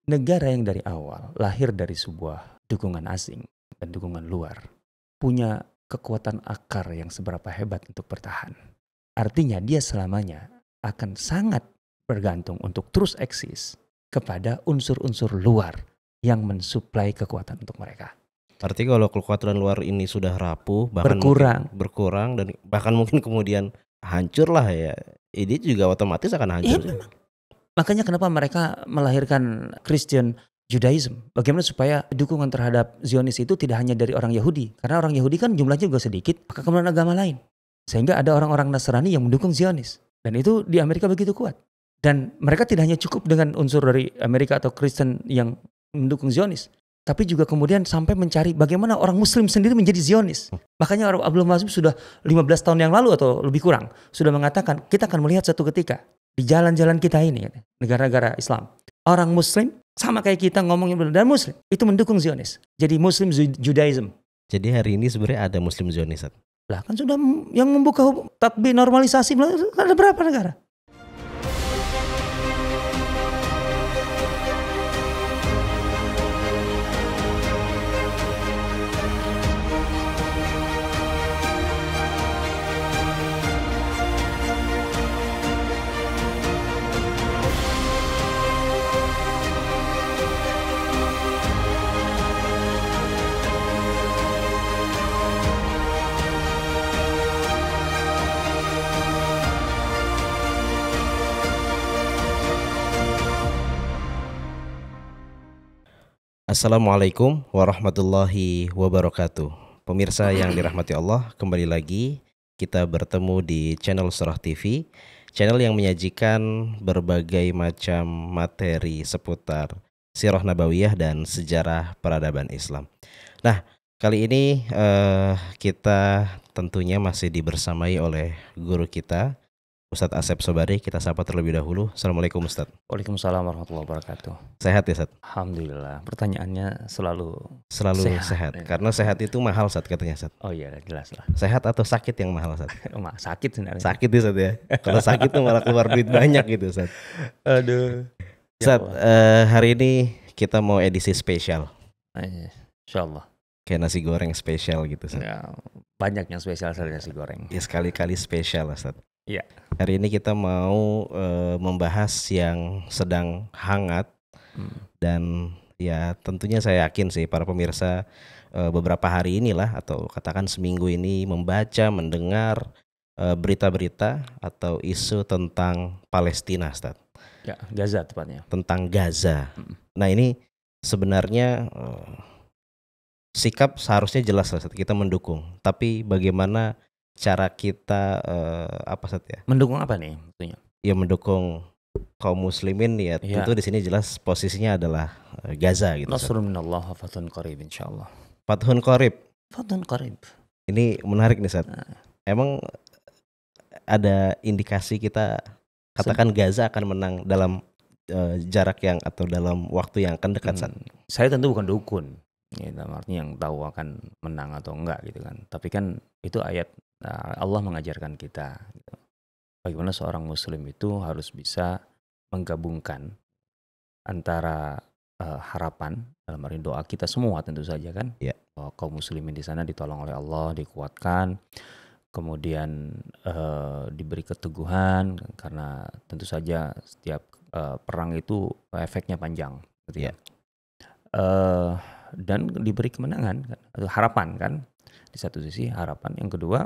negara yang dari awal lahir dari sebuah dukungan asing dan dukungan luar punya kekuatan akar yang seberapa hebat untuk bertahan. Artinya dia selamanya akan sangat bergantung untuk terus eksis kepada unsur-unsur luar yang mensuplai kekuatan untuk mereka. Artinya kalau kekuatan luar ini sudah rapuh, bahkan Berkurang. mungkin berkurang dan bahkan mungkin kemudian hancur lah ya, ini juga otomatis akan hancur. Iya, makanya kenapa mereka melahirkan Christian Judaism. Bagaimana supaya dukungan terhadap Zionis itu tidak hanya dari orang Yahudi. Karena orang Yahudi kan jumlahnya juga sedikit, maka kemudian agama lain. Sehingga ada orang-orang Nasrani yang mendukung Zionis. Dan itu di Amerika begitu kuat. Dan mereka tidak hanya cukup dengan unsur dari Amerika atau Kristen yang mendukung Zionis, tapi juga kemudian sampai mencari bagaimana orang Muslim sendiri menjadi Zionis. Makanya Abdul Mazhum sudah 15 tahun yang lalu atau lebih kurang sudah mengatakan kita akan melihat satu ketika di jalan-jalan kita ini, negara-negara Islam, orang Muslim sama kayak kita ngomongin dan Muslim itu mendukung Zionis. Jadi Muslim Judaism. Jadi hari ini sebenarnya ada Muslim Zionis. Lah kan sudah yang membuka tatbik normalisasi ada berapa negara? Assalamualaikum warahmatullahi wabarakatuh. Pemirsa yang dirahmati Allah, kembali lagi kita bertemu di channel Surah TV, channel yang menyajikan berbagai macam materi seputar Sirah Nabawiyah dan sejarah peradaban Islam. Nah, kali ini kita tentunya masih dibersamai oleh guru kita, Ustadz Asep Sobari. Kita sapa terlebih dahulu. Assalamualaikum Ustadz. Waalaikumsalam warahmatullahi wabarakatuh. Sehat ya Ustadz? Alhamdulillah. Pertanyaannya selalu sehat. Ya. Karena sehat itu mahal Ustadz katanya Ustadz. Oh iya, jelas lah. Sehat atau sakit yang mahal Ustadz? Sakit sebenarnya. Sakit ya Ustadz ya. Kalau sakit tuh malah keluar duit banyak gitu Ustadz. Aduh. Ustadz, hari ini kita mau edisi spesial. Insyaallah. Kayak nasi goreng spesial gitu Ustadz. Ya, banyak yang spesial dari nasi goreng. Ya sekali-kali spesial Ustadz. Iya. Hari ini kita mau membahas yang sedang hangat dan ya tentunya saya yakin sih para pemirsa beberapa hari inilah atau katakan seminggu ini membaca, mendengar berita-berita atau isu tentang Palestina, Ustaz. Ya, Gaza tepatnya. Tentang Gaza. Nah ini sebenarnya sikap seharusnya jelas Ustaz, kita mendukung. Tapi bagaimana cara kita mendukung apa nih maksudnya? Ya mendukung kaum muslimin ya, tentu di sini jelas posisinya adalah Gaza gitu. Nasrun minallah wa fathun qarib insyaallah. Fathun qarib. Fathun qarib. Ini menarik nih Ustaz. Emang ada indikasi kita katakan Gaza akan menang dalam jarak yang atau dalam waktu yang akan dekat Ustaz? Saya tentu bukan dukun. Ya, artinya yang tahu akan menang atau enggak gitu kan. Tapi kan itu ayat Allah mengajarkan kita gitu. Bagaimana seorang muslim itu harus bisa menggabungkan antara harapan dalam arti doa kita semua tentu saja kan. Ya. Kaum muslimin di sana ditolong oleh Allah, dikuatkan, kemudian diberi keteguhan karena tentu saja setiap perang itu efeknya panjang gitu ya. Dan diberi kemenangan kan, atau harapan kan. Di satu sisi harapan, yang kedua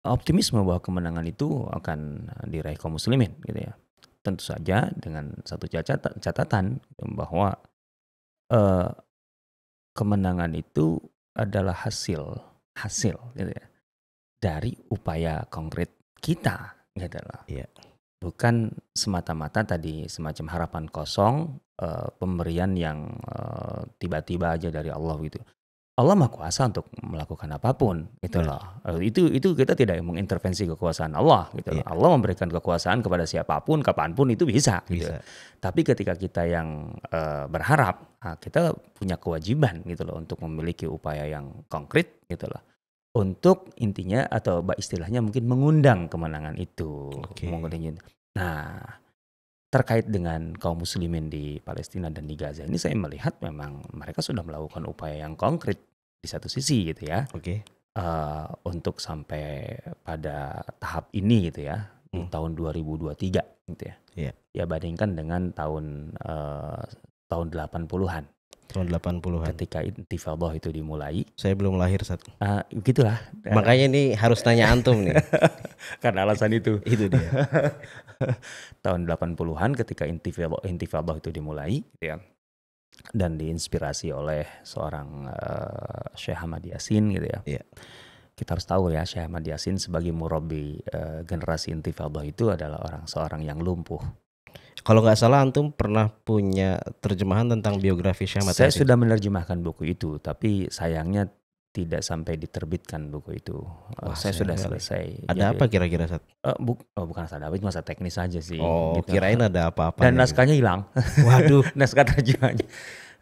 optimisme bahwa kemenangan itu akan diraih kaum muslimin gitu ya. Tentu saja dengan satu catatan bahwa kemenangan itu adalah hasil gitu ya, dari upaya konkret kita gitu loh. Iya. Bukan semata-mata tadi semacam harapan kosong, pemberian yang tiba-tiba aja dari Allah gitu. Allah Maha Kuasa untuk melakukan apapun gitu loh. Itu kita tidak mengintervensi kekuasaan Allah gitu loh. Allah memberikan kekuasaan kepada siapapun kapanpun itu bisa gitu. Tapi ketika kita yang berharap, kita punya kewajiban gitu loh untuk memiliki upaya yang konkret gitu loh. Untuk intinya atau istilahnya mungkin mengundang kemenangan itu. Nah, terkait dengan kaum muslimin di Palestina dan di Gaza ini saya melihat memang mereka sudah melakukan upaya yang konkret di satu sisi gitu ya. Oke. Untuk sampai pada tahap ini gitu ya di tahun 2023 gitu ya. Iya. Ya bandingkan dengan tahun 80-an. Tahun 80-an. Ketika Intifadhah itu dimulai. Saya belum lahir saat. Begitulah. Makanya ini harus nanya antum nih. Karena alasan itu. Itu dia. Tahun 80-an ketika Intifadhah itu dimulai gitu ya. Dan diinspirasi oleh seorang Syekh Ahmad Yasin gitu ya. Iya. Kita harus tahu ya, Syekh Ahmad Yasin sebagai murabbi generasi Intifadhah itu adalah seorang yang lumpuh. Kalau nggak salah antum pernah punya terjemahan tentang biografi Syekh Ahmad Yasin. Saya sudah menerjemahkan buku itu, tapi sayangnya tidak sampai diterbitkan buku itu. Saya sudah selesai. Ada apa kira-kira saat? Bukan ada apa, masa teknis saja sih. Oh, gitu. Kirain ada apa-apa. Dan naskahnya hilang. Waduh. Naskah terjemahnya.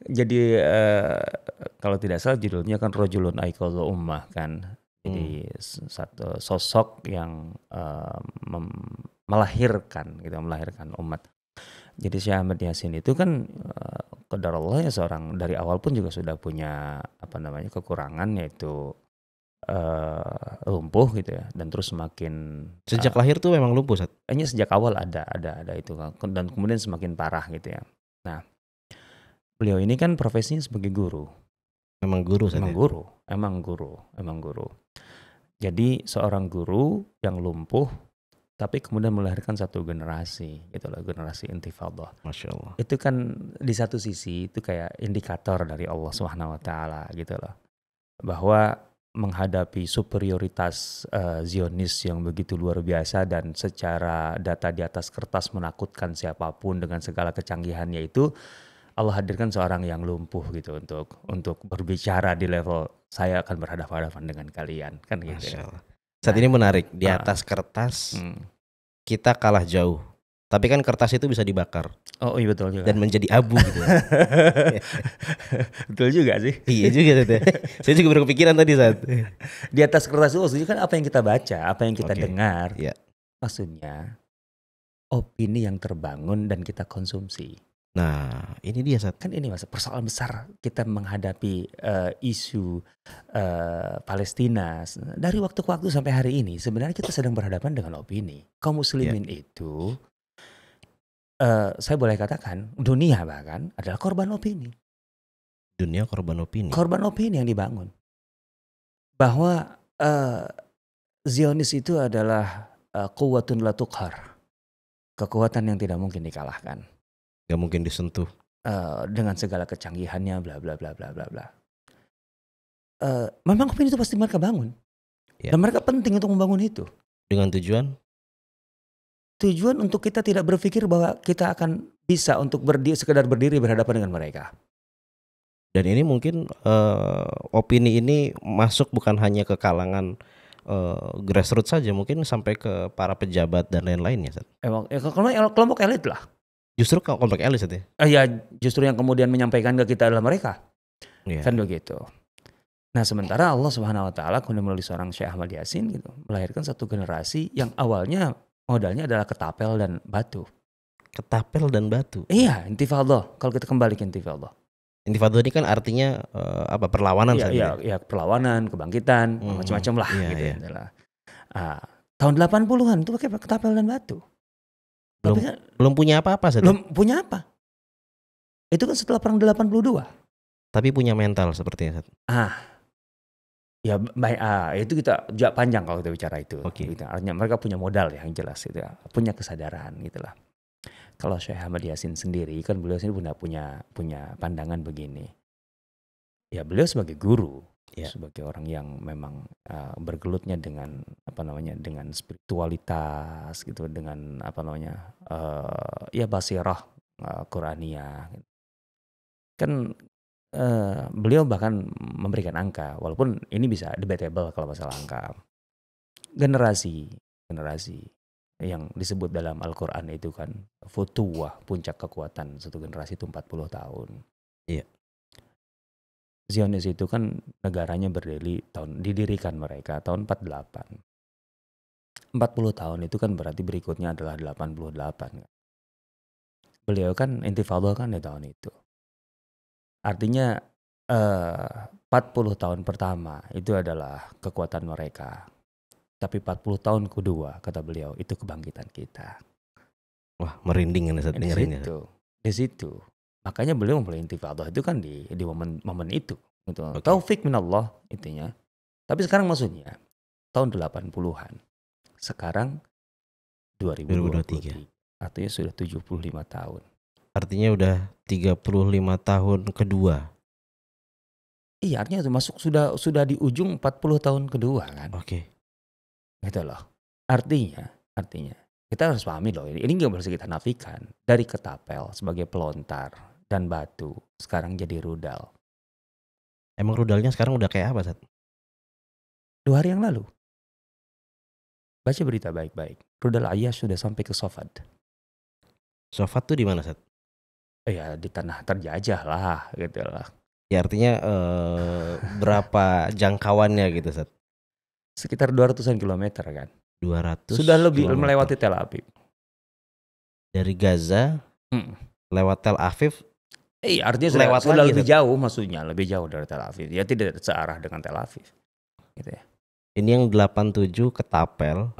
Jadi kalau tidak salah judulnya kan Rajulun Aiqadha Ummah kan. Jadi satu sosok yang melahirkan umat. Jadi Syekh Ahmad Yasin itu kan qadarullah ya seorang dari awal pun juga sudah punya kekurangan yaitu lumpuh gitu ya, dan terus semakin sejak lahir tuh memang lumpuh Sat? Hanya sejak awal ada itu dan kemudian semakin parah gitu ya. Nah, beliau ini kan profesinya sebagai guru. Emang guru Sat? Emang guru. Jadi seorang guru yang lumpuh tapi kemudian melahirkan satu generasi, gitu loh, generasi Intifadhah. Masya Allah. Itu kan di satu sisi itu kayak indikator dari Allah Subhanahu Wa Taala, gitu loh, bahwa menghadapi superioritas Zionis yang begitu luar biasa dan secara data di atas kertas menakutkan siapapun dengan segala kecanggihannya itu, Allah hadirkan seorang yang lumpuh gitu untuk berbicara di level saya akan berhadapan-hadapan dengan kalian, kan gitu. Masya Allah. Saat ini menarik, di atas kertas kita kalah jauh, tapi kan kertas itu bisa dibakar. Oh iya betul juga. Dan menjadi abu gitu. Betul juga sih. Iya juga Tete. Saya juga berkepikiran tadi saat. Di atas kertas itu maksudnya kan apa yang kita baca, apa yang kita dengar. Iya. Maksudnya opini yang terbangun dan kita konsumsi. Nah, ini dia Sat. Kan ini persoalan besar kita menghadapi isu Palestina dari waktu ke waktu sampai hari ini. Sebenarnya kita sedang berhadapan dengan opini. Kaum muslimin itu saya boleh katakan dunia bahkan adalah korban opini. Dunia korban opini. Korban opini yang dibangun. Bahwa Zionis itu adalah quwwatun la tuqhar. Kekuatan yang tidak mungkin dikalahkan. Gak mungkin disentuh. Dengan segala kecanggihannya bla bla bla bla bla bla. Memang opini itu pasti mereka bangun. Ya. Dan mereka penting untuk membangun itu. Dengan tujuan? Tujuan untuk kita tidak berpikir bahwa kita akan bisa untuk sekedar berdiri berhadapan dengan mereka. Dan ini mungkin opini ini masuk bukan hanya ke kalangan grassroots saja, mungkin sampai ke para pejabat dan lain-lainnya. Emang kelompok elit lah. Justru kelompok elit ya? Ya justru yang kemudian menyampaikan ke kita adalah mereka. Kan begitu. Nah sementara Allah Subhanahu Wa Taala kemudian melalui seorang Syekh Ahmad Yasin gitu melahirkan satu generasi yang awalnya modalnya adalah ketapel dan batu. Ketapel dan batu? Iya, Intifadhah. Kalau kita kembali ke Intifadhah. Intifadhah ini kan artinya apa? Perlawanan saja. Iya, perlawanan, kebangkitan, macam-macam lah gitu. Iya. Tahun 80-an itu pakai ketapel dan batu. Belum punya apa-apa saja. Belum punya apa. Itu kan setelah perang 82. Tapi punya mental sepertinya. Ya baik. Itu kita panjang kalau kita bicara itu. Okay. Gitu. Artinya mereka punya modal yang jelas gitu ya. Punya kesadaran gitulah. Kalau Syekh Ahmad Yasin sendiri kan beliau sendiri punya pandangan begini. Ya beliau sebagai guru, sebagai orang yang memang bergelutnya dengan dengan spiritualitas gitu, dengan basirah Quraniyah. Kan beliau bahkan memberikan angka, walaupun ini bisa debatable kalau masalah angka. Generasi yang disebut dalam Al-Quran itu kan futuwah, puncak kekuatan satu generasi itu 40 tahun. Iya. Zionis itu kan negaranya didirikan mereka tahun 48. 40 tahun itu kan berarti berikutnya adalah 88. Beliau kan intifadha kan di tahun itu. Artinya 40 tahun pertama itu adalah kekuatan mereka. Tapi 40 tahun kedua kata beliau itu kebangkitan kita. Wah, merinding ini Ustaz Di dengerinnya. situ, di situ. Makanya beliau memulai intifadha itu kan di momen itu. Gitu. Oke. Taufik minallah intinya. Tapi sekarang maksudnya tahun 80-an. Sekarang 2023. Artinya sudah 75 tahun. Artinya udah 35 tahun kedua. Iya, artinya itu masuk sudah di ujung 40 tahun kedua kan. Oke. Gitu loh. Artinya kita harus pahami loh, ini nggak bisa kita nafikan. Dari ketapel sebagai pelontar dan batu sekarang jadi rudal. Emang rudalnya sekarang udah kayak apa, Sat? 2 hari yang lalu. Baca berita baik-baik. Rudal Ayah sudah sampai ke Sofad. Sofat tuh di mana, Sat? Ya di tanah terjajah lah gitu lah. Ya artinya berapa jangkauannya gitu, Sat? Sekitar 200-an kilometer kan. 200 Sudah lebih kilometer. melewati Tel Aviv. Dari Gaza lewat Tel Aviv. Artinya Lewat sudah lagi, lebih jauh, maksudnya lebih jauh dari Tel Aviv. Ya tidak searah dengan Tel Aviv. Gitu ya. Ini yang 87 ke Tapel.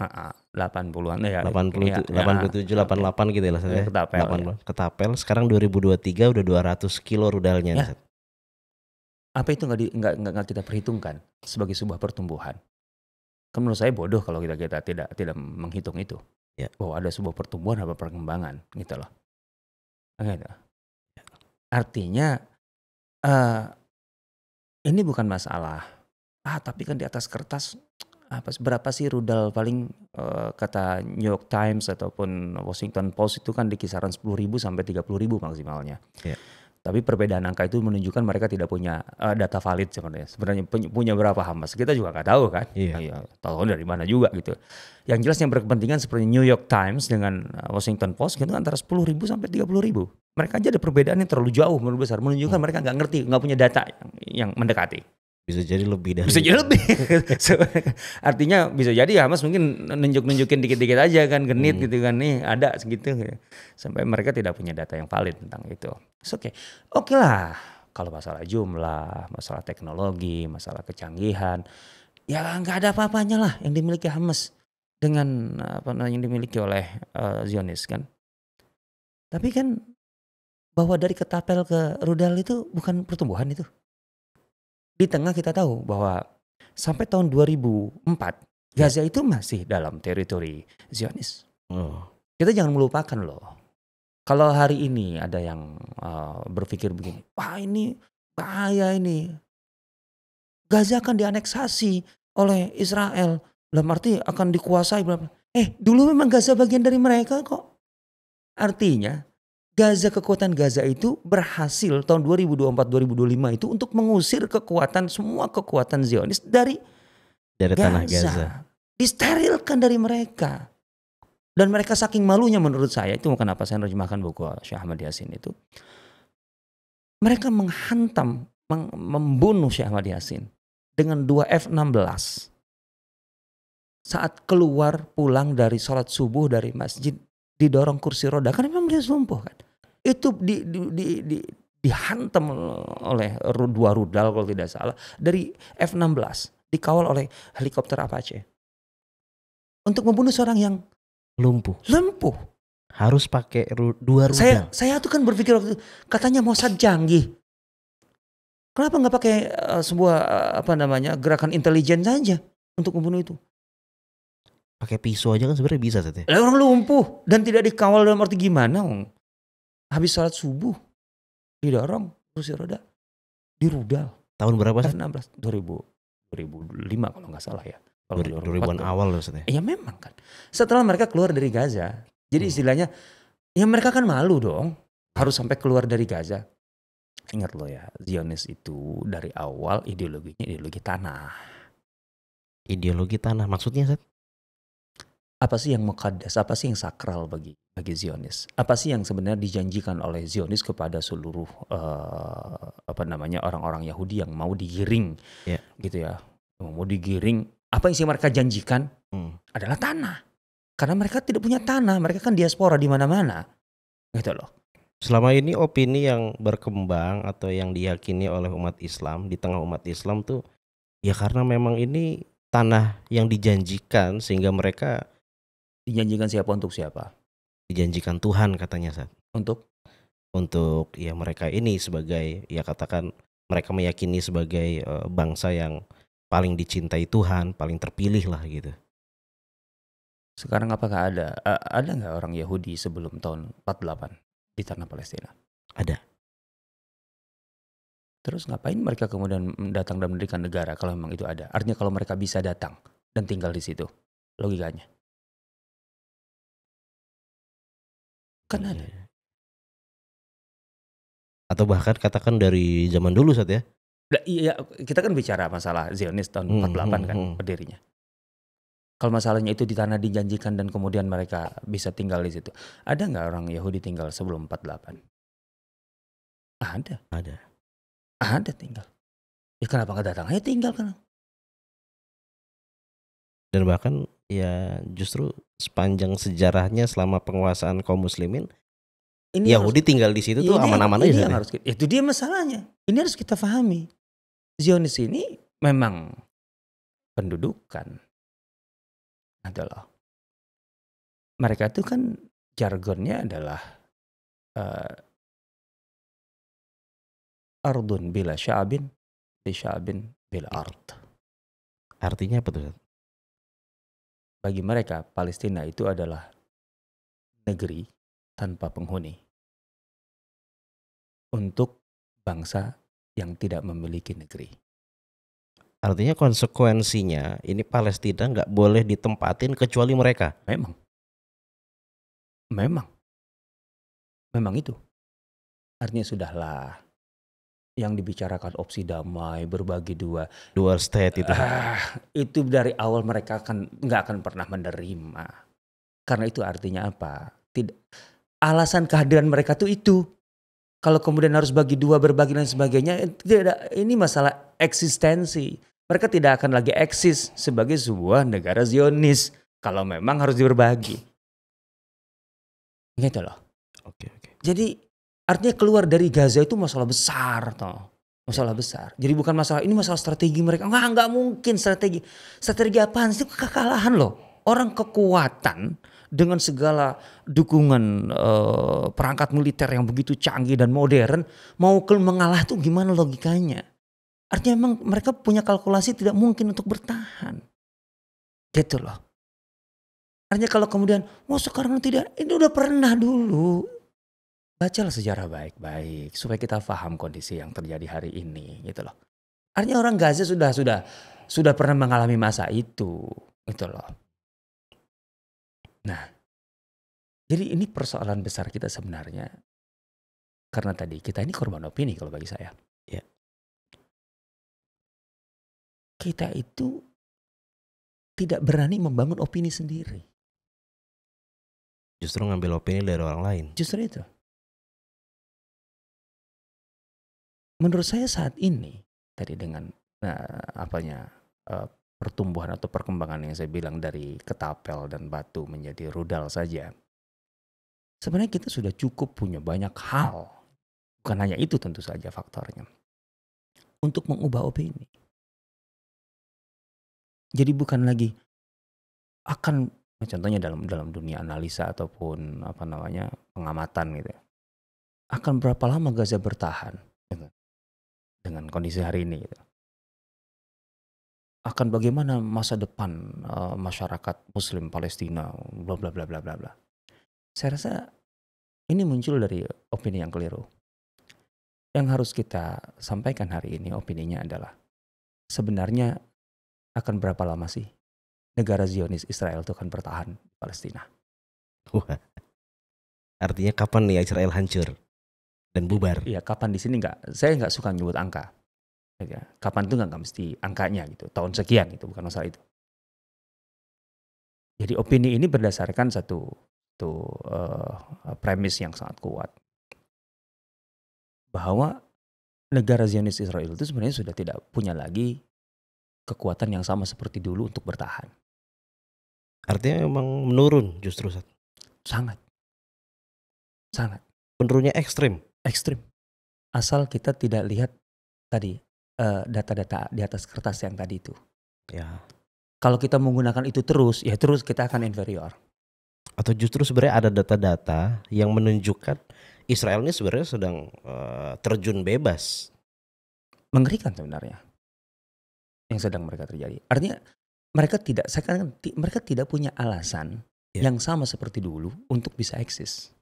80-an ya. 87, 88 gitu ya, Sat, ya. Ke Tapel. 80 ke Tapel. Sekarang 2023 udah 200 kilo rudalnya, Ya. Sat. Apa itu nggak kita perhitungkan sebagai sebuah pertumbuhan? Kan menurut saya bodoh kalau kita tidak menghitung itu. Ya. Bahwa ada sebuah pertumbuhan atau perkembangan gitu loh. Gitu. Artinya ini bukan masalah. Tapi kan di atas kertas berapa sih rudal paling kata New York Times ataupun Washington Post itu kan di kisaran 10.000 sampai 30.000 maksimalnya. Ya. Tapi perbedaan angka itu menunjukkan mereka tidak punya data valid sebenarnya. Sebenarnya punya berapa Hamas kita juga nggak tahu kan. Iya. Tahu dari mana juga gitu. Yang jelas yang berkepentingan seperti New York Times dengan Washington Post gitu antara 10.000 sampai 30.000. Mereka aja ada perbedaan yang terlalu jauh menurut besar, menunjukkan mereka nggak ngerti, nggak punya data yang mendekati. Bisa jadi lebih dari. Bisa jadi lebih. Artinya bisa jadi Hamas mungkin nunjukin dikit-dikit aja kan, genit gitu kan, nih ada segitu. Sampai mereka tidak punya data yang valid tentang itu. Oke lah. Kalau masalah jumlah, masalah teknologi, masalah kecanggihan, ya nggak ada apa-apanya lah yang dimiliki Hamas dengan yang dimiliki oleh Zionis kan. Tapi kan bahwa dari ketapel ke rudal itu bukan pertumbuhan itu. Di tengah kita tahu bahwa sampai tahun 2004 Gaza itu masih dalam teritori Zionis. Kita jangan melupakan loh. Kalau hari ini ada yang berpikir begini, wah ini bahaya ini. Gaza akan dianeksasi oleh Israel. Dalam arti akan dikuasai. Dulu memang Gaza bagian dari mereka kok. Artinya kekuatan Gaza itu berhasil tahun 2024-2025 itu untuk mengusir semua kekuatan Zionis dari tanah Gaza. Disterilkan dari mereka. Dan mereka saking malunya menurut saya, itu kenapa saya menerjemahkan buku Syekh Ahmad Yasin itu. Mereka menghantam, membunuh Syekh Ahmad Yasin dengan 2 F-16. Saat keluar pulang dari sholat subuh dari masjid, didorong kursi roda, kan memang dia lumpuh kan. Itu dihantam oleh 2 rudal kalau tidak salah dari F-16, dikawal oleh helikopter Apache untuk membunuh seorang yang lumpuh. Harus pakai 2 rudal. Saya tuh kan berpikir waktu itu, katanya Mossad canggih. Kenapa nggak pakai sebuah gerakan intelijen saja untuk membunuh itu? Pakai pisau aja kan sebenarnya bisa saja. Orang lumpuh dan tidak dikawal dalam arti gimana? Habis sholat subuh didorong kursi roda di rudal. Tahun berapa sih? 2016, 2005 kalau nggak salah ya. Kalau 2000-an awal loh maksudnya. Ya memang kan. Setelah mereka keluar dari Gaza. Jadi istilahnya ya mereka kan malu dong. Harus sampai keluar dari Gaza. Ingat loh ya, Zionis itu dari awal ideologinya ideologi tanah. Ideologi tanah maksudnya, Sat? Apa sih yang muqaddas, apa sih yang sakral bagi Zionis? Apa sih yang sebenarnya dijanjikan oleh Zionis kepada seluruh orang-orang Yahudi yang mau digiring, gitu ya, mau digiring? Apa yang mereka janjikan adalah tanah, karena mereka tidak punya tanah, mereka kan diaspora di mana-mana, gitu loh. Selama ini opini yang berkembang atau yang diyakini oleh umat Islam di tengah umat Islam tuh ya karena memang ini tanah yang dijanjikan sehingga mereka Dijanjikan siapa untuk siapa? dijanjikan Tuhan katanya Sat. Untuk Untuk ya mereka ini sebagai ya katakan mereka meyakini sebagai bangsa yang paling dicintai Tuhan, paling terpilih lah gitu. sekarang apakah ada nggak orang Yahudi sebelum tahun 48 di tanah Palestina? Ada. Terus ngapain mereka kemudian datang dan mendirikan negara kalau memang itu ada? Artinya kalau mereka bisa datang dan tinggal di situ, logikanya kan ada. Iya. Atau bahkan katakan dari zaman dulu Sat ya. Iya, kita kan bicara masalah Zionis tahun 48 kan Hmm. berdirinya. Kalau masalahnya itu di tanah dijanjikan dan kemudian mereka bisa tinggal di situ. Ada nggak orang Yahudi tinggal sebelum 48? Ada, Ada. ada tinggal. Ya kenapa nggak datang aja tinggal kan? Dan bahkan ya justru sepanjang sejarahnya selama penguasaan kaum muslimin Ini harus Yahudi tinggal di situ tuh aman-aman ini aja yang Sat ya. harus itu dia masalahnya. Ini harus kita pahami. Zionis ini memang pendudukan adalah mereka itu kan jargonnya adalah ardun bila sya'bin bi sya'bin bil ard. Artinya apa tuh Sat? Bagi mereka Palestina itu adalah negeri tanpa penghuni untuk bangsa yang tidak memiliki negeri. Artinya konsekuensinya ini Palestina nggak boleh ditempatin kecuali mereka. Memang, memang, memang itu. Artinya sudahlah yang dibicarakan opsi damai, berbagi dua. Dual state itu. Itu dari awal mereka nggak akan pernah menerima. Karena itu artinya apa? Tidak. Alasan kehadiran mereka tuh itu. Kalau kemudian harus bagi dua, berbagi dan sebagainya, tidak. Ini masalah eksistensi. Mereka tidak akan lagi eksis sebagai sebuah negara Zionis kalau memang harus berbagi. Gitu loh. Oke. Jadi artinya keluar dari Gaza itu masalah besar toh. Masalah besar. Jadi bukan masalah ini masalah strategi mereka. Enggak mungkin strategi. Strategi apaan? Itu kekalahan loh. Orang kekuatan dengan segala dukungan perangkat militer yang begitu canggih dan modern mau mengalah tuh gimana logikanya? Artinya memang mereka punya kalkulasi tidak mungkin untuk bertahan. Gitu loh. Artinya kalau kemudian, sekarang tidak, ini udah pernah dulu. Bacalah sejarah baik-baik supaya kita paham kondisi yang terjadi hari ini gitu loh. Artinya orang Gaza sudah pernah mengalami masa itu gitu loh. Nah, jadi ini persoalan besar kita sebenarnya. Karena tadi kita ini korban opini kalau bagi saya. Ya. Kita itu tidak berani membangun opini sendiri. Justru ngambil opini dari orang lain. Justru itu. Menurut saya saat ini tadi dengan pertumbuhan atau perkembangan yang saya bilang dari ketapel dan batu menjadi rudal saja. Sebenarnya kita sudah cukup punya banyak hal. Bukan hanya itu tentu saja faktornya. Untuk mengubah opini. Jadi bukan lagi akan contohnya dalam dunia analisa ataupun pengamatan gitu. Akan berapa lama Gaza bertahan dengan kondisi hari ini gitu. Akan bagaimana masa depan masyarakat Muslim Palestina, bla bla bla bla bla bla. Saya rasa ini muncul dari opini yang keliru. Yang harus kita sampaikan hari ini opininya adalah sebenarnya akan berapa lama sih negara Zionis Israel itu akan bertahan di Palestina? Wah. Artinya kapan nih Israel hancur dan bubar? Iya, kapan di sini saya nggak suka nyebut angka. Ya, kapan itu nggak mesti angkanya gitu, tahun sekian itu bukan masalah itu. Jadi opini ini berdasarkan satu premis yang sangat kuat bahwa negara Zionis Israel itu sebenarnya sudah tidak punya lagi kekuatan yang sama seperti dulu untuk bertahan. Artinya memang menurun justru Sat. Sangat. Penurunya ekstrim. ekstrim. Asal kita tidak lihat tadi data-data di atas kertas yang tadi itu. Ya. Kalau kita menggunakan itu terus, ya terus kita akan inferior. Atau justru sebenarnya ada data-data yang menunjukkan Israel ini sebenarnya sedang terjun bebas. Mengerikan sebenarnya yang sedang mereka terjadi. Artinya mereka tidak punya alasan yang sama seperti dulu untuk bisa eksis.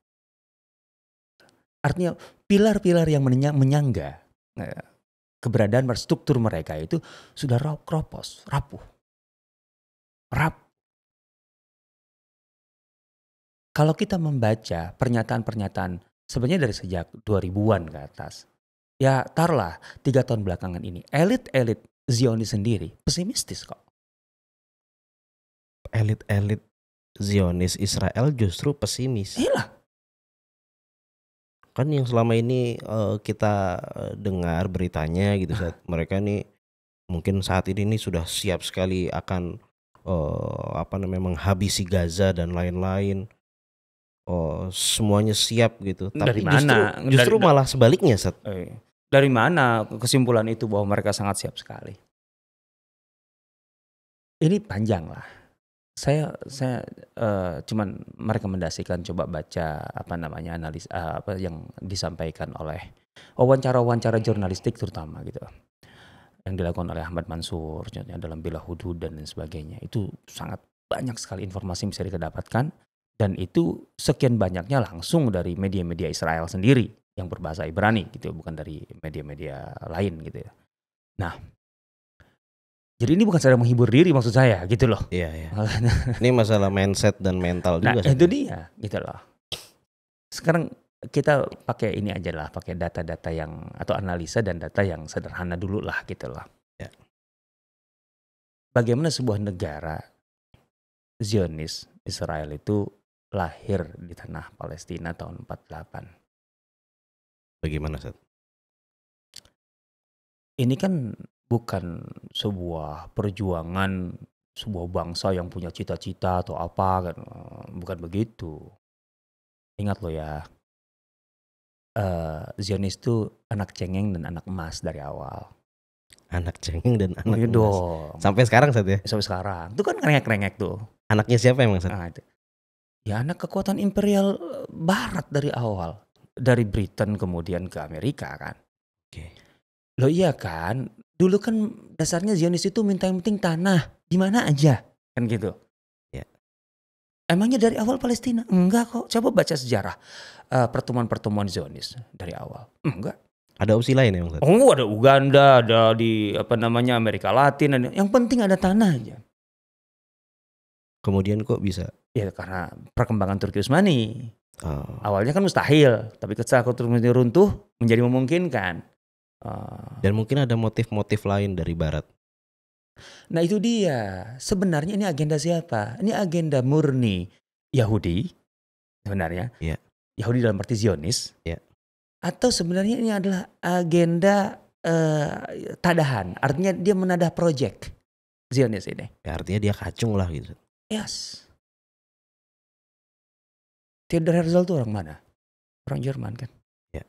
Artinya pilar-pilar yang menyangga keberadaan struktur mereka itu sudah rapuh. Kalau kita membaca pernyataan-pernyataan sebenarnya dari sejak 2000-an ke atas, ya taruhlah 3 tahun belakangan ini, elit-elit Zionis sendiri pesimistis kok. Elit-elit Zionis Israel justru pesimis. Iyalah. Kan yang selama ini kita dengar beritanya gitu, saat mereka nih mungkin saat ini nih sudah siap sekali akan menghabisi Gaza dan lain-lain. Semuanya siap gitu. Dari Tapi mana? justru malah sebaliknya, Sat. Dari mana kesimpulan itu bahwa mereka sangat siap sekali? Ini panjang lah. Saya cuman merekomendasikan coba baca analis apa yang disampaikan oleh wawancara jurnalistik terutama gitu. Yang dilakukan oleh Ahmad Mansur dalam Bela Hudud dan lain sebagainya. Itu sangat banyak sekali informasi yang bisa didapatkan. Dan itu sekian banyaknya langsung dari media-media Israel sendiri yang berbahasa Ibrani gitu, bukan dari media-media lain gitu ya. Nah, jadi ini bukan sedang menghibur diri maksud saya gitu loh. Iya. Ini masalah mindset dan mental juga. Nah itu dia gitu loh. Sekarang kita pakai ini aja lah, pakai data-data yang atau analisa dan data yang sederhana dulu lah gitu loh. Ya. Bagaimana sebuah negara Zionis Israel itu lahir di tanah Palestina tahun 48. Bagaimana, Sat? Ini kan bukan sebuah perjuangan sebuah bangsa yang punya cita-cita atau apa kan, bukan begitu. Ingat lo ya, Zionis itu anak cengeng dan anak emas dari awal. Anak cengeng dan anak emas. Dong. Sampai sekarang, Sat ya? Sampai sekarang. Itu kan krengek-krengek tuh. Anaknya siapa emang, Sat? Nah, itu. Ya anak kekuatan imperial barat dari awal. Dari Britain kemudian ke Amerika kan. Oke. Loh iya kan, dulu kan dasarnya Zionis itu minta yang penting tanah. Di mana aja, kan gitu. Ya. Emangnya dari awal Palestina? Enggak kok. Coba baca sejarah pertemuan-pertemuan Zionis dari awal. Enggak. Ada opsi lain emang, Sat? Oh, ada Uganda, ada di Amerika Latin. Yang penting ada tanah aja. Kemudian kok bisa? Ya karena perkembangan Turki Utsmani. Oh. Awalnya kan mustahil, tapi ketika Turki Utsmani runtuh menjadi memungkinkan. Dan mungkin ada motif-motif lain dari Barat. Nah itu dia. Sebenarnya ini agenda siapa? Ini agenda murni Yahudi sebenarnya. Ya. Yahudi dalam arti Zionis. Ya. Atau sebenarnya ini adalah agenda tadahan. Artinya dia menadah project Zionis ini. Ya, artinya dia kacung lah gitu. Yes. Theodor Herzl itu orang mana? Orang Jerman kan? Ya.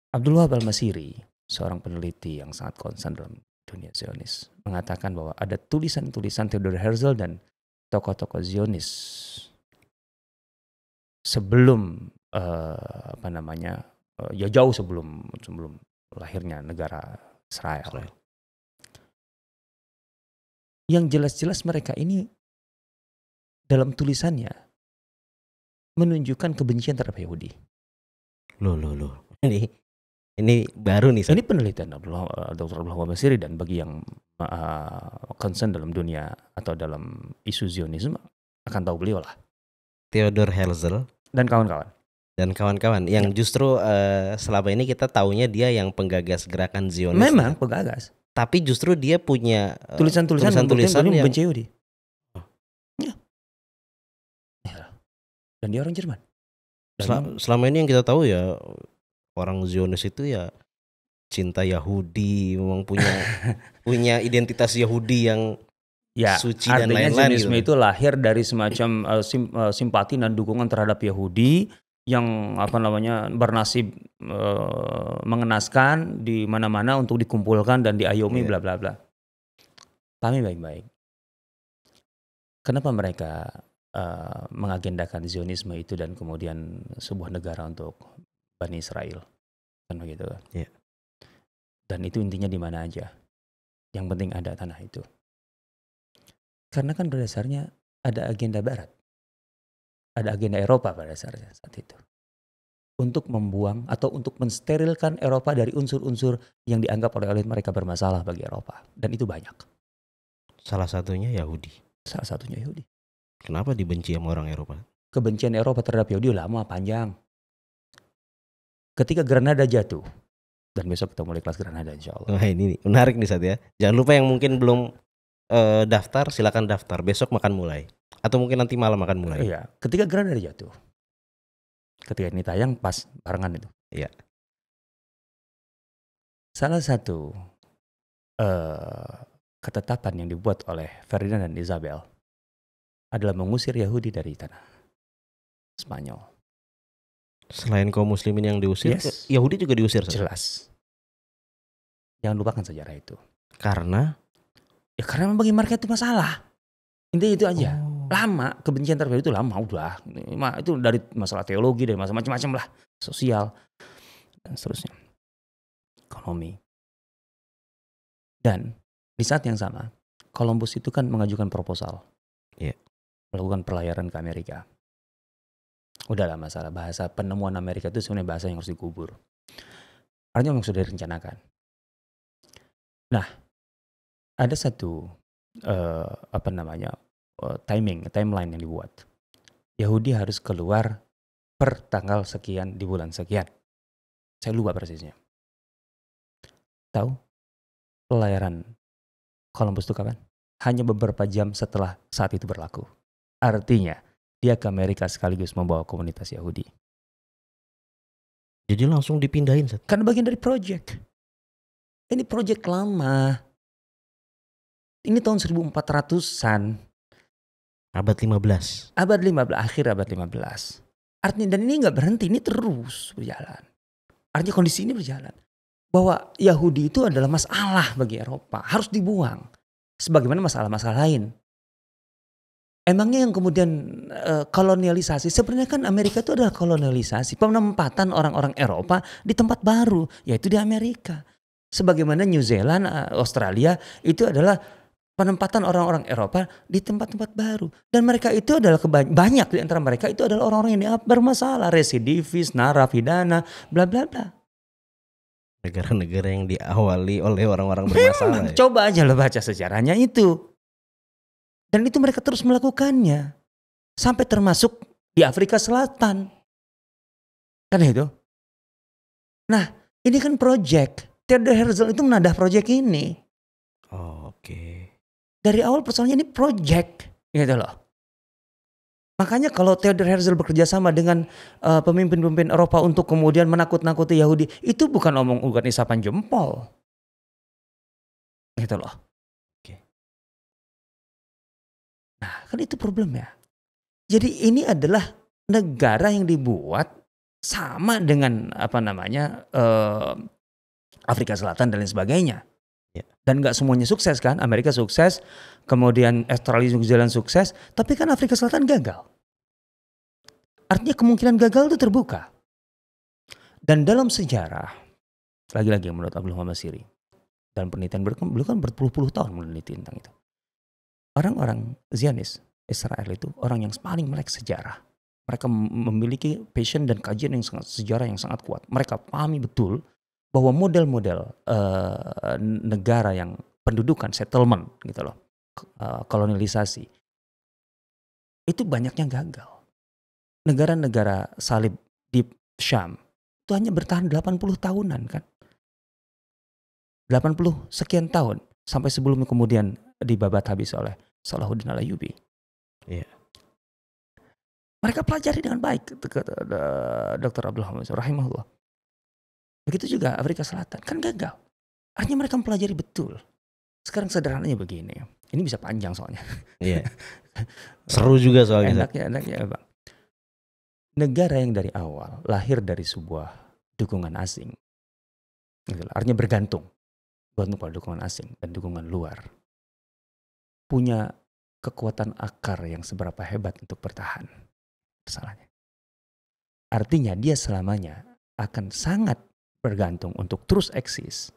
Abdul Wahab Al-Masiri, seorang peneliti yang sangat konsen dalam dunia Zionis, mengatakan bahwa ada tulisan-tulisan Theodor Herzl dan tokoh-tokoh Zionis sebelum jauh sebelum lahirnya negara Israel. Yang jelas-jelas mereka ini dalam tulisannya menunjukkan kebencian terhadap Yahudi. Loh. Ini baru nih. Ini penelitian Dr. Abdul Wahab Al-Masiri, dan bagi yang concern dalam dunia atau dalam isu Zionisme akan tahu beliau lah. Theodor Herzl dan kawan-kawan yang justru selama ini kita taunya dia yang penggagas gerakan Zionis. Memang penggagas. Tapi justru dia punya tulisan-tulisan yang membenci Yahudi. Ya. Dan dia orang Jerman. Selama ini yang kita tahu ya orang Zionis itu ya cinta Yahudi, memang punya identitas Yahudi yang Ya, suci dan artinya lain-lain Zionisme gitu. itu lahir dari semacam simpati dan dukungan terhadap Yahudi yang bernasib mengenaskan di mana-mana untuk dikumpulkan dan diayomi Iya. bla bla bla. Pahami baik-baik. Kenapa mereka mengagendakan Zionisme itu dan kemudian sebuah negara untuk Bani Israel, kan begitu. Iya. Dan itu intinya di mana aja. Yang penting ada tanah itu. Karena kan pada dasarnya ada agenda Barat, ada agenda Eropa pada dasarnya saat itu. Untuk membuang atau untuk mensterilkan Eropa dari unsur-unsur yang dianggap oleh elit mereka bermasalah bagi Eropa. Dan itu banyak. Salah satunya Yahudi. Salah satunya Yahudi. Kenapa dibenci sama orang Eropa? Kebencian Eropa terhadap Yahudi lama panjang. Ketika Granada jatuh, dan besok kita mulai kelas Granada insya Allah. Wah ini menarik nih Sat ya. Jangan lupa yang mungkin belum daftar, silakan daftar. Besok makan mulai. Atau mungkin nanti malam makan mulai. Iya, ketika Granada jatuh. Ketika ini tayang pas barengan itu. Iya. Salah satu ketetapan yang dibuat oleh Ferdinand dan Isabel adalah mengusir Yahudi dari tanah Spanyol. Selain kaum muslimin yang diusir, Yes. Yahudi juga diusir. Sat? Jelas. Jangan lupakan sejarah itu. Karena Ya karena memang bagi mereka itu masalah. Intinya itu aja. Oh. Lama, kebencian terhadap itu lama udah. Itu dari masalah teologi, dari masalah macam-macam lah. Sosial, dan seterusnya. Ekonomi. Dan di saat yang sama, Columbus itu kan mengajukan proposal. Iya. Melakukan pelayaran ke Amerika. Udahlah masalah bahasa penemuan Amerika itu sebenarnya bahasa yang harus dikubur. Artinya memang sudah direncanakan. Nah, ada satu timeline yang dibuat. Yahudi harus keluar per tanggal sekian di bulan sekian. Saya lupa persisnya. Tahu pelayaran Columbus itu kapan? Hanya beberapa jam setelah saat itu berlaku. Artinya dia ke Amerika sekaligus membawa komunitas Yahudi. jadi langsung dipindahin. Sat? Karena bagian dari proyek. Ini proyek lama. Ini tahun 1400-an. Abad 15. Abad 15, akhir abad 15. Artinya, dan ini nggak berhenti, ini terus berjalan. Artinya kondisi ini berjalan. Bahwa Yahudi itu adalah masalah bagi Eropa. Harus dibuang. Sebagaimana masalah-masalah lain. Emangnya yang kemudian kolonialisasi, sebenarnya kan Amerika itu adalah kolonialisasi. Penempatan orang-orang Eropa di tempat baru, yaitu di Amerika. Sebagaimana New Zealand, Australia itu adalah penempatan orang-orang Eropa di tempat-tempat baru. Dan mereka itu adalah banyak di antara mereka itu adalah orang-orang yang dianggap bermasalah. Residivis, narapidana, bla bla bla. Negara-negara yang diawali oleh orang-orang bermasalah. Ya? Coba aja lo baca sejarahnya itu. Dan itu mereka terus melakukannya. Sampai termasuk di Afrika Selatan. Kan itu. Nah ini kan project. Theodor Herzl itu menadah project ini. Oh, oke. Dari awal persoalannya ini project. Gitu loh. Makanya kalau Theodor Herzl bekerja sama dengan pemimpin-pemimpin Eropa untuk kemudian menakut-nakuti Yahudi. Itu bukan isapan jempol. Gitu loh. Nah kan itu problemnya. Jadi ini adalah negara yang dibuat sama dengan Afrika Selatan dan lain sebagainya. Ya. Dan gak semuanya sukses kan. Amerika sukses, kemudian Australia, New Zealand sukses. Tapi kan Afrika Selatan gagal. Artinya kemungkinan gagal itu terbuka. Dan dalam sejarah, lagi-lagi menurut Abdul Muhammad Siri, dan penelitian beliau kan berpuluh-puluh tahun meneliti tentang itu. Orang-orang Zionis Israel itu orang yang paling melek sejarah. Mereka memiliki passion dan kajian yang sejarah yang sangat kuat. Mereka pahami betul bahwa model-model negara yang pendudukan, settlement gitu loh, kolonialisasi, itu banyaknya gagal. Negara-negara salib di Syam itu hanya bertahan 80 tahunan kan. 80 sekian tahun sampai sebelum kemudian dibabat habis oleh Salahuddin Al-Ayyubi. Iya. Mereka pelajari dengan baik, Dr. Abdul Hamid rahimahullah. Begitu juga Afrika Selatan, kan gagal. Artinya mereka mempelajari betul Sekarang sederhananya begini, ini bisa panjang soalnya. Iya. Seru juga soalnya. Enaknya Bang. Negara yang dari awal lahir dari sebuah dukungan asing, gitu loh. Artinya bergantung pada dukungan asing dan dukungan luar, punya kekuatan akar yang seberapa hebat untuk bertahan. Masalahnya. Artinya dia selamanya akan sangat bergantung untuk terus eksis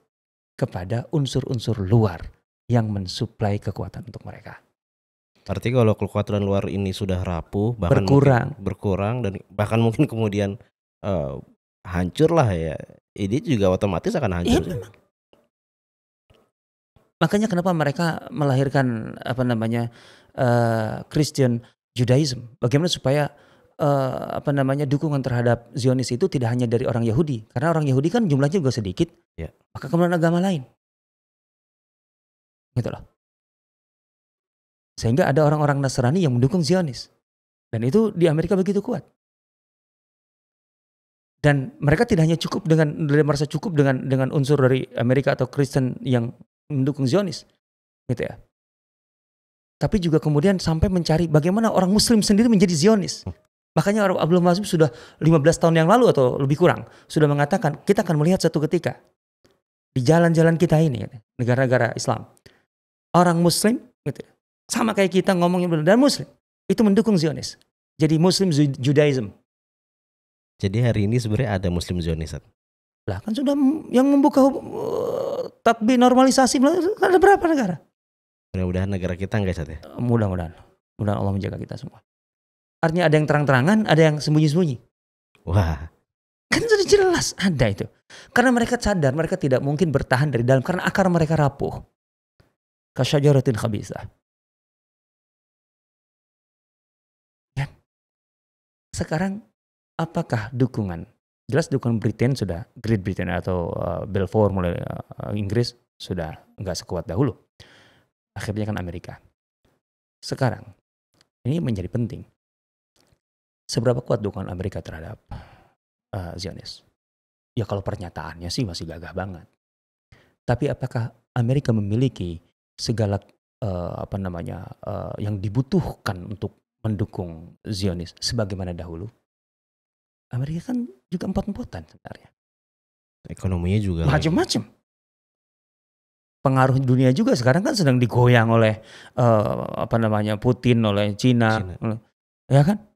kepada unsur-unsur luar yang mensuplai kekuatan untuk mereka. Arti kalau kekuatan luar ini sudah rapuh, bahkan berkurang dan bahkan mungkin kemudian hancur lah ya, ini juga otomatis akan hancur. Ya, makanya kenapa mereka melahirkan Christian Judaism? Bagaimana supaya dukungan terhadap Zionis itu tidak hanya dari orang Yahudi, karena orang Yahudi kan jumlahnya juga sedikit, ya. Maka kemudian agama lain, gitu loh. Sehingga ada orang-orang Nasrani yang mendukung Zionis, dan itu di Amerika begitu kuat. Dan mereka tidak hanya merasa cukup dengan unsur dari Amerika atau Kristen yang mendukung Zionis, gitu ya. Tapi juga kemudian sampai mencari bagaimana orang Muslim sendiri menjadi Zionis. Makanya Abdul Masud sudah 15 tahun yang lalu atau lebih kurang sudah mengatakan kita akan melihat satu ketika di jalan-jalan kita ini, negara-negara Islam, orang Muslim gitu, sama kayak kita ngomongnya dan Muslim itu mendukung Zionis. Jadi Muslim Judaism. Jadi hari ini sebenarnya ada Muslim Zionis. Lah kan sudah yang membuka takbir normalisasi ada berapa negara? Mudah-mudahan negara kita enggak ya. Mudah-mudahan Allah menjaga kita semua. Artinya ada yang terang-terangan, ada yang sembunyi-sembunyi. Wah. Kan sudah jelas ada itu. Karena mereka sadar mereka tidak mungkin bertahan dari dalam karena akar mereka rapuh. Kasyajaratin khabisah. Ya. Sekarang apakah dukungan? Jelas dukungan Britain sudah, Great Britain atau Balfour mulai Inggris sudah enggak sekuat dahulu. Akhirnya kan Amerika. Sekarang ini menjadi penting. Seberapa kuat dukungan Amerika terhadap Zionis? Ya kalau pernyataannya sih masih gagah banget. Tapi apakah Amerika memiliki segala yang dibutuhkan untuk mendukung Zionis sebagaimana dahulu? Amerika kan juga empot-empotan sebenarnya. Ekonominya juga macam-macam. Pengaruh dunia juga sekarang kan sedang digoyang oleh Putin, oleh Cina. Ya kan?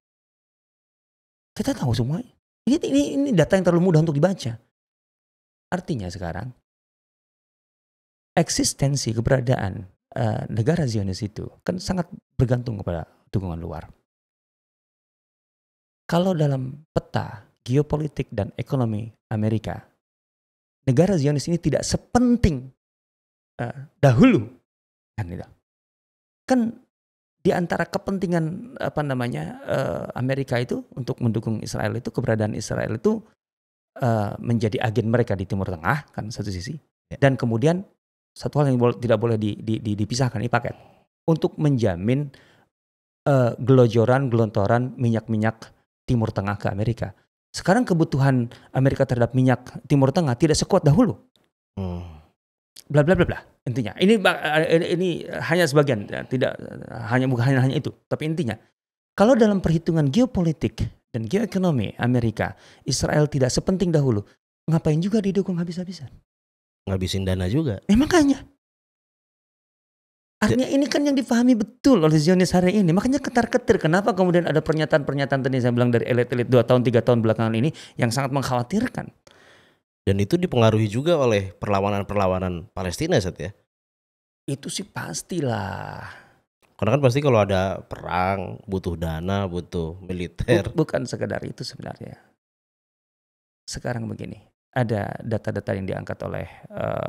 Kita tahu semua. Ini data yang terlalu mudah untuk dibaca. Artinya sekarang eksistensi keberadaan negara Zionis itu kan sangat bergantung kepada dukungan luar. Kalau dalam peta geopolitik dan ekonomi Amerika, negara Zionis ini tidak sepenting dahulu, kan itu. Kan di antara kepentingan Amerika itu untuk mendukung Israel itu, keberadaan Israel itu menjadi agen mereka di Timur Tengah kan satu sisi, dan kemudian satu hal yang tidak boleh dipisahkan ini paket untuk menjamin gelontoran minyak Timur Tengah ke Amerika. Sekarang kebutuhan Amerika terhadap minyak Timur Tengah tidak sekuat dahulu. Bla bla bla bla. Intinya ini hanya sebagian, bukan hanya itu, tapi intinya kalau dalam perhitungan geopolitik dan geoekonomi Amerika, Israel tidak sepenting dahulu, ngapain juga didukung habis-habisan? Ngabisin dana juga. Makanya. Artinya ini kan yang dipahami betul oleh Zionis hari ini. Makanya ketar-ketir kenapa kemudian ada pernyataan-pernyataan tadi saya bilang dari elit-elit 2 tahun 3 tahun belakangan ini yang sangat mengkhawatirkan. Dan itu dipengaruhi juga oleh perlawanan Palestina, Sat ya? Itu sih pastilah. Karena kan pasti kalau ada perang butuh dana, butuh militer. Bukan sekedar itu sebenarnya. Sekarang begini, ada data-data yang diangkat oleh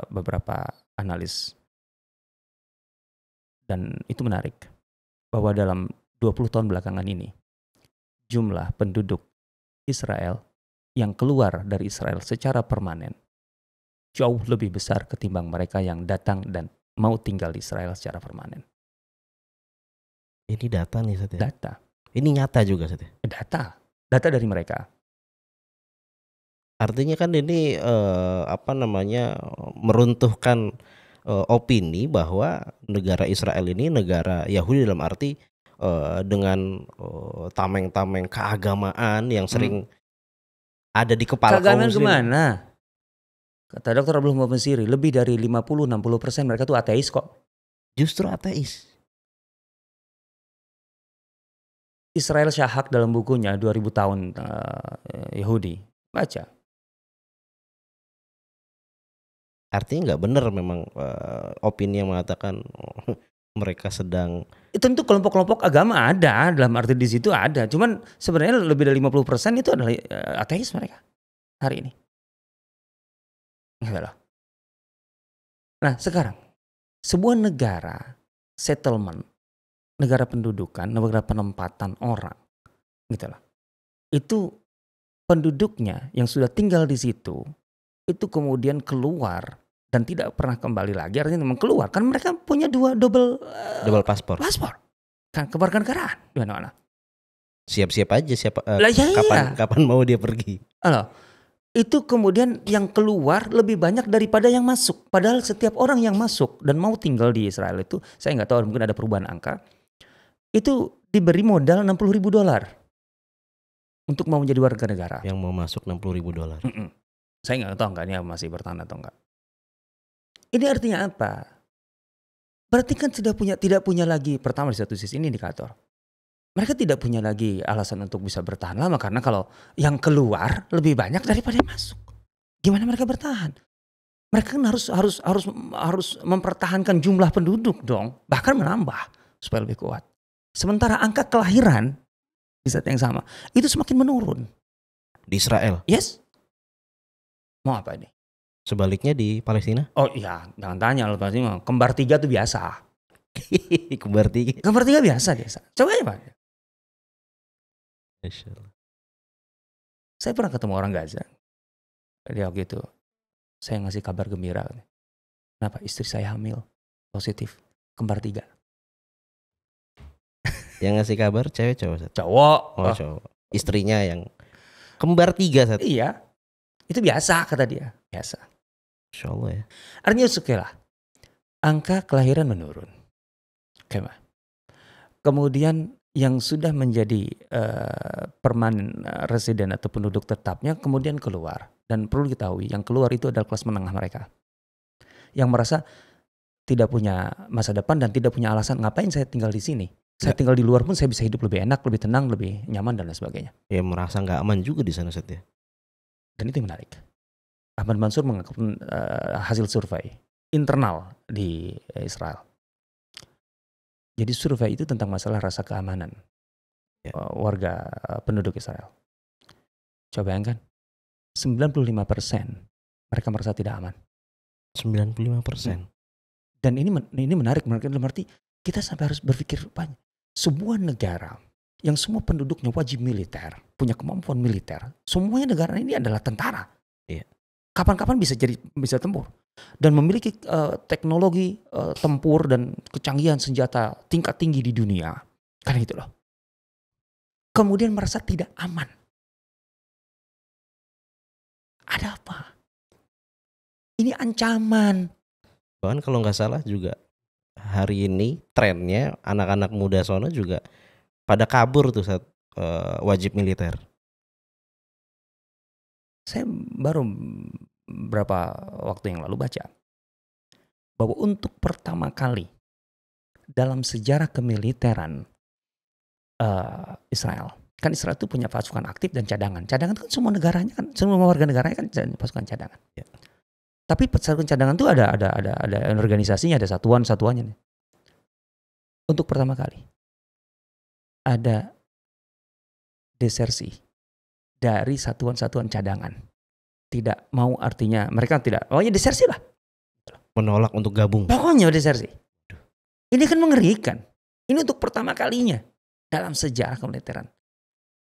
beberapa analis. Dan itu menarik. Bahwa dalam 20 tahun belakangan ini, jumlah penduduk Israel yang keluar dari Israel secara permanen jauh lebih besar ketimbang mereka yang datang dan mau tinggal di Israel secara permanen. Ini data nih, Sat ya? Data. Ini nyata juga, Sat ya? Data dari mereka. Artinya kan ini meruntuhkan opini bahwa negara Israel ini negara Yahudi dalam arti dengan tameng-tameng keagamaan yang sering ada di kepala kaum Keagamaan muslim. kemana? Kata Dr. Abdul Muhammad Siri, lebih dari 50-60% mereka tuh ateis kok. Justru ateis. Israel Shahak dalam bukunya 2000 tahun Yahudi. Baca. Artinya nggak benar memang opini yang mengatakan mereka sedang. Tentu kelompok-kelompok agama ada, dalam arti di situ ada. Cuman sebenarnya lebih dari 50% itu adalah ateis mereka hari ini. Enggak lah. Nah sekarang, sebuah negara settlement, negara pendudukan, negara penempatan orang, gitu lah. Itu penduduknya yang sudah tinggal di situ, itu kemudian keluar dan tidak pernah kembali lagi. Artinya memang keluar, kan mereka punya double paspor. Kan kewarganegaraan di mana-mana. Siap-siap aja siapa kapan mau dia pergi. Itu kemudian yang keluar lebih banyak daripada yang masuk. Padahal setiap orang yang masuk dan mau tinggal di Israel itu, saya nggak tahu mungkin ada perubahan angka, itu diberi modal $60.000 untuk mau menjadi warga negara. Yang mau masuk $60.000. Saya nggak tahu ini masih bertahan atau enggak. Ini artinya apa? Berarti kan tidak punya lagi, pertama di satu sisi ini indikator. Mereka tidak punya lagi alasan untuk bisa bertahan lama karena kalau yang keluar lebih banyak daripada yang masuk. Gimana mereka bertahan? Mereka kan harus mempertahankan jumlah penduduk dong, bahkan menambah supaya lebih kuat. Sementara angka kelahiran di saat yang sama itu semakin menurun. Di Israel? Yes. Mau apa ini? Sebaliknya di Palestina? Oh iya, jangan tanya loh pasti kembar 3 tuh biasa. Kembar 3 biasa. Coba aja Pak. Saya pernah ketemu orang Gaza. Dia waktu itu saya ngasih kabar gembira. Kenapa? Istri saya hamil, positif, kembar 3. Yang ngasih kabar cewek cowok? Cowok. Oh cowok. Istrinya yang kembar 3 satu. Iya. Itu biasa kata dia. Biasa. Insya Allah ya. Artinya lah. Angka kelahiran menurun. Kemudian yang sudah menjadi permanen residen atau penduduk tetapnya kemudian keluar. Dan perlu diketahui yang keluar itu adalah kelas menengah mereka. Yang merasa tidak punya masa depan dan tidak punya alasan ngapain saya tinggal di sini. Saya tinggal di luar pun saya bisa hidup lebih enak, lebih tenang, lebih nyaman dan lain sebagainya. Ya merasa nggak aman juga di sana Set ya. Dan itu yang menarik. Ahmad Mansur mengaku hasil survei internal di Israel. Jadi survei itu tentang masalah rasa keamanan warga penduduk Israel. Coba bayangkan, 95% mereka merasa tidak aman. 95%. Dan ini menarik dalam arti kita sampai harus berpikir banyak. Sebuah negara yang semua penduduknya wajib militer, punya kemampuan militer, semuanya negara ini adalah tentara. Iya. Kapan-kapan bisa tempur dan memiliki teknologi tempur dan kecanggihan senjata tingkat tinggi di dunia. Kan gitu loh. Kemudian merasa tidak aman. Ada apa? Ini ancaman. Bahkan kalau nggak salah juga hari ini trennya anak-anak muda sono juga pada kabur tuh saat wajib militer. Saya baru beberapa waktu yang lalu baca bahwa untuk pertama kali dalam sejarah kemiliteran Israel, kan Israel itu punya pasukan aktif dan cadangan. Cadangan itu kan semua negaranya kan, semua warga negaranya kan pasukan cadangan. Ya. Tapi pasukan cadangan itu ada organisasinya, ada satuannya. Untuk pertama kali ada desersi dari satuan-satuan cadangan. Tidak mau, artinya mereka tidak, ya desersi lah. Menolak untuk gabung. Pokoknya desersi. Ini kan mengerikan. Ini untuk pertama kalinya dalam sejarah kemiliteran.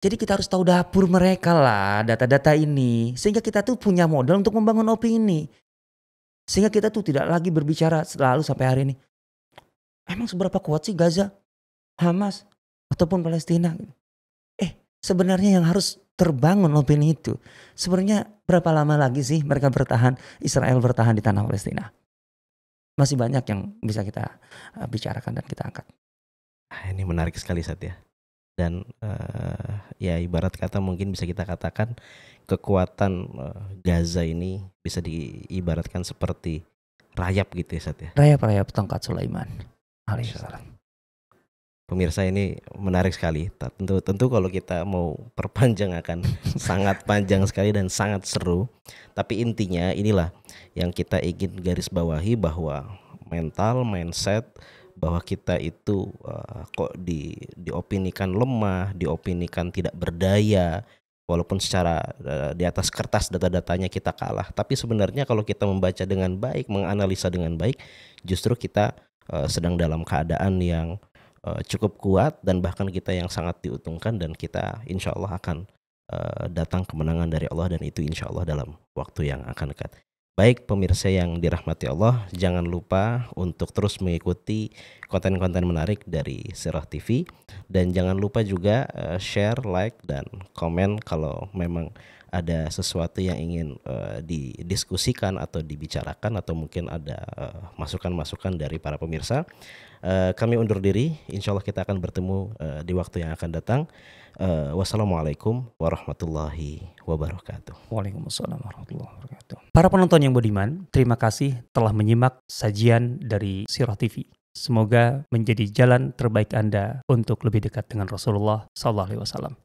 Jadi kita harus tahu dapur mereka lah, data-data ini. Sehingga kita tuh punya modal untuk membangun opini. Sehingga kita tuh tidak lagi berbicara selalu sampai hari ini. Emang seberapa kuat sih Gaza, Hamas, ataupun Palestina? Sebenarnya yang harus terbangun opini itu. Sebenarnya berapa lama lagi sih mereka bertahan, Israel bertahan di tanah Palestina? Masih banyak yang bisa kita bicarakan dan kita angkat. Ini menarik sekali Ustaz ya. Dan ya ibarat kata mungkin bisa kita katakan kekuatan Gaza ini bisa diibaratkan seperti rayap gitu ya Ustaz ya. Rayap-rayap tongkat Sulaiman alaihissalam. Pemirsa, ini menarik sekali. Tentu kalau kita mau perpanjang akan sangat panjang sekali dan sangat seru. Tapi intinya inilah yang kita ingin garis bawahi, bahwa mental, mindset bahwa kita itu kok diopinikan lemah, diopinikan tidak berdaya, walaupun secara di atas kertas data-datanya kita kalah. Tapi sebenarnya kalau kita membaca dengan baik, menganalisa dengan baik, justru kita sedang dalam keadaan yang cukup kuat, dan bahkan kita yang sangat diuntungkan, dan kita insya Allah akan datang kemenangan dari Allah, dan itu insya Allah dalam waktu yang akan dekat. Baik pemirsa yang dirahmati Allah, jangan lupa untuk terus mengikuti konten-konten menarik dari Sirah TV, dan jangan lupa juga share, like, dan komen kalau memang ada sesuatu yang ingin didiskusikan atau dibicarakan, atau mungkin ada masukan-masukan dari para pemirsa. Kami undur diri, insya Allah kita akan bertemu di waktu yang akan datang. Wassalamualaikum warahmatullahi wabarakatuh. Waalaikumsalam warahmatullahi wabarakatuh. Para penonton yang budiman, terima kasih telah menyimak sajian dari Sirah TV. Semoga menjadi jalan terbaik Anda untuk lebih dekat dengan Rasulullah SAW.